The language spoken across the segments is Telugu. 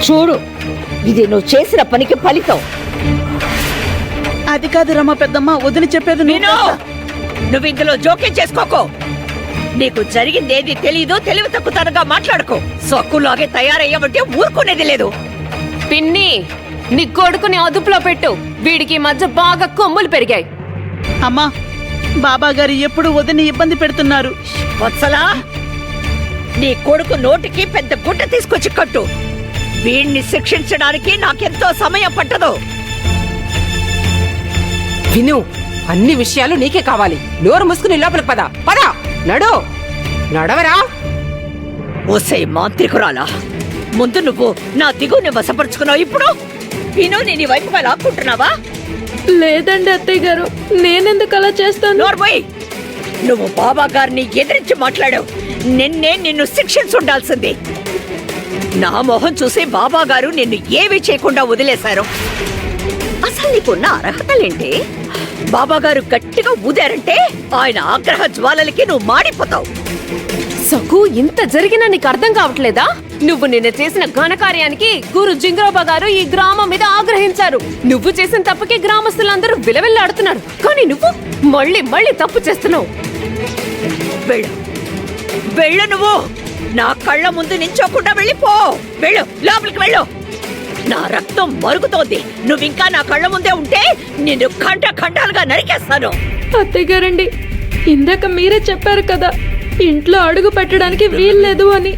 చూడు, ఇది నువ్వు చేసిన పనికి ఫలితం. అది కాదు రమ్మ పెద్దమ్మ, వదిలి చెప్పేది నువ్వు ఇందులో జోక్యం చేసుకోకో. నీకు జరిగిందేది తెలీదు, తెలివి తక్కువతనంగా మాట్లాడుకో. సొక్కులాగే తయారయ్యావంటే ఊరుకునేది లేదు. పిన్ని, నీ కొడుకుని అదుపులో పెట్టు. వీడికి మధ్య బాగా కొమ్ములు పెరిగాయి. అమ్మా, బాబా గారు ఎప్పుడు వదిని ఇబ్బంది పెడుతున్నారు. వత్సలా, నీ కొడుకు నోటికి పెద్ద గుడ్డ తీసుకొచ్చి కట్టు. వీణ్ణి శిక్షించడానికి నాకెంతో సమయం పట్టదు. విను, అన్ని విషయాలు నీకే కావాలి. నోరు మూసుకుని లోపలికి పద. పద, నడు, నడవరా. ఓసే మాంత్రికురాలా, ముందు నువ్వు నా దిగుని వశపరుచుకున్నావు. ఇప్పుడు విను, నీ వైపుగా లాక్కుంటున్నావా? లేదండి అత్తయ్య గారు, నేనెందుకు అలా చేస్తాను? నోర్మోయ్, నువ్వు బాబా గారిని ఎదిరించి మాట్లాడావు. నిన్ను శిక్షించుండాల్సింది. నా మొహం చూసి బాబా గారు నిన్ను ఏమీ చేయకుండా వదిలేశారు. అసలు నీకున్న అర్హతలేంటి? బాబా గారు గట్టిగా ఊదారంటే ఆయన ఆగ్రహ జ్వాలలకి నువ్వు మాడిపోతావు. సకు, ఇంత జరిగినా నీకు అర్థం కావట్లేదా? నువ్వు నిన్న చేసిన ఘనకార్యానికి గురు జింగరోబా గారు ఈ గ్రామం మీద ఆగ్రహించారు. నువ్వు చేసిన తప్పుకి గ్రామస్తులందరూ విలవిల్లాడుతున్నారు. కానీ నువ్వు మళ్ళీ మళ్ళీ తప్పు చేస్తున్నావు. వెళ్ళు, వెళ్ళు, నువ్వు నా కళ్ళ ముందు నించోకుండా వెళ్ళిపో. వెళ్ళు, లోపలికి వెళ్ళు. నా రక్తం మరుగుతోంది. నువ్వింకా నా కళ్ళ ముందే ఉంటే నిన్ను ఖండాలుగా నరికేస్తాను. అత్తయ్య గారండి, ఇందాక మీరే చెప్పారు కదా ఇంట్లో అడుగు పెట్టడానికి వీల్లేదు అని.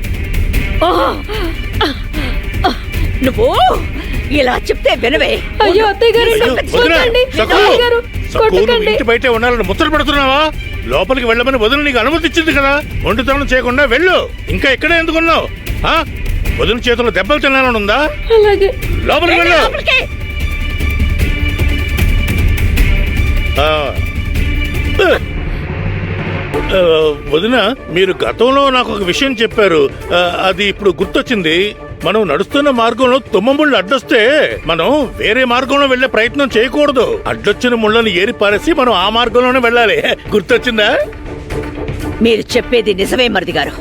నువ్వు ఇలా చెప్తే వినవే. అయ్యో అత్తయ్య గారండి, వద్దండి. అత్తయ్య గారు, కొట్టకండి. ఇంటి బయటే ఉండాలని ముచ్చట పెడుతున్నావా? లోపలికి వెళ్ళమని వదిన నీకు అనుమతి ఇచ్చింది కదా. ఒంటితనం చేయకుండా వెళ్ళు. ఇంకా ఇక్కడే ఎందుకున్నావు? వదిన చేతుల్లో దెబ్బలు తినాలని ఉందా? అలాగే, లోపలికి వెళ్ళు. వదిన, మీరు గతంలో నాకు ఒక విషయం చెప్పారు. అది ఇప్పుడు గుర్తొచ్చింది. మనం నడుస్తున్న మార్గంలో తుమ్మ ముళ్ళు అడ్డొస్తే మనం వేరే మార్గంలో వెళ్లే ప్రయత్నం చేయకూడదు. అడ్డొచ్చిన ముళ్ళని ఏరి పారేసి మనం ఆ మార్గంలోనే వెళ్ళాలి. గుర్తొచ్చిందా? మీరు చెప్పేది నిజమే మరిది గారు.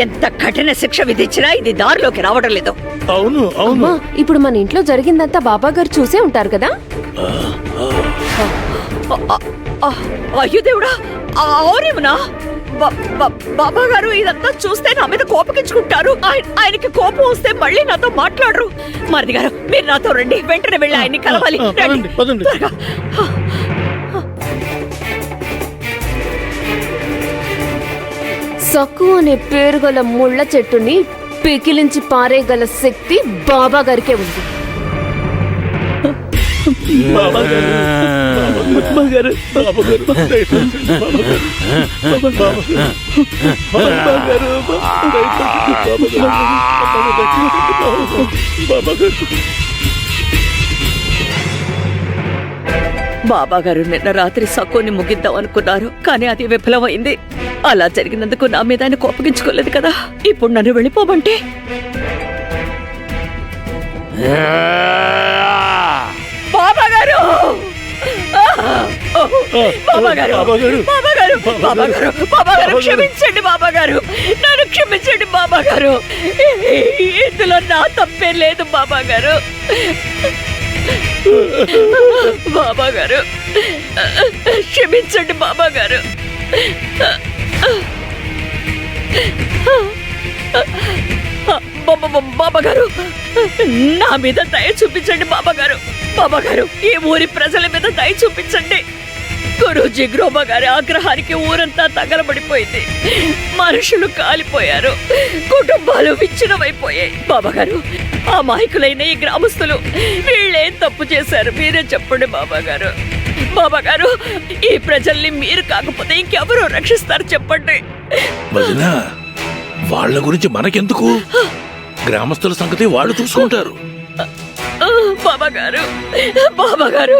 ఎంత కఠిన శిక్ష విధించినా ఇది దారిలోకి రావడం లేదు. అవును, అవును. ఇప్పుడు మన ఇంట్లో జరిగిందంతా బాబా గారు చూసే ఉంటారు కదా. అయ్యో దేవుడా, అవునేమనా? బాబా గారు ఇదంతా చూస్తే నా మీద కోపగించుకుంటారు. ఆయనకి కోపం వస్తే మళ్ళీ నాతో మాట్లాడరు. మరిది గారు, మీరు నాతో రండి. వెంటనే వెళ్ళి ఆయన్ని కలవాలి. సక్కు అనే పేరు గల ముళ్ళ చెట్టుని పికిలించి పారేగల శక్తి బాబా గారికే ఉంది. బాబా గారు నిన్న రాత్రి సక్కుని ముగిద్దాం అనుకున్నారు, కానీ అది విఫలమైంది. అలా జరిగినందుకు నా మీద ఆయన కోపగించుకోలేదు కదా. ఇప్పుడు నన్ను వెళ్ళిపోమంటే బాబా గారు, బాబా గారు, బాబా గారు, బాబా గారు, బాబా గారు, క్షమించండి బాబా గారు, నన్ను క్షమించండి బాబా గారు. ఇందులో నా తప్పే లేదు బాబా గారు. బాబా గారు, క్షమించండి బాబా గారు. బాబా గారు, నా మీద దయ చూపించండి బాబా గారు. బాబా గారు, ఈ ఊరి ప్రజల మీద దయ చూపించండి. గురు జిగ్రోబా గారి ఆగ్రహానికి ఊరంతా తగలబడిపోయింది. మనుషులు కాలిపోయారు, కుటుంబాలు విచ్ఛిన్నమైపోయాయి. బాబా గారు, ఆ మాయకులైన ఈ గ్రామస్తులు వీళ్ళేం తప్పు చేశారు? మీరే చెప్పండి బాబా గారు. బాబా గారు, ఈ ప్రజల్ని మీరు కాకపోతే ఇంకెవరో రక్షిస్తారు చెప్పండి. వదినా, వాళ్ళ గురించి మనకెందుకు? గ్రామస్తుల సంగతి వాళ్ళు చూసుకుంటారు. బాబా గారు, బాబా గారు,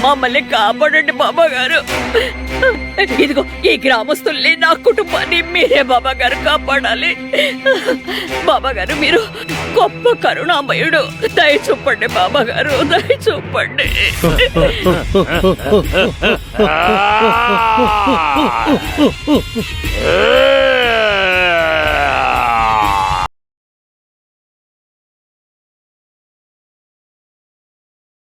మమ్మల్ని కాపాడండి బాబా గారు. ఇదిగో ఈ గ్రామస్తుల్ని, నా కుటుంబాన్ని మీరే బాబా గారు కాపాడాలి. బాబా గారు, మీరు గొప్ప కరుణామయుడు. దయ చూపండి బాబా గారు, దయ చూపండి. ఏ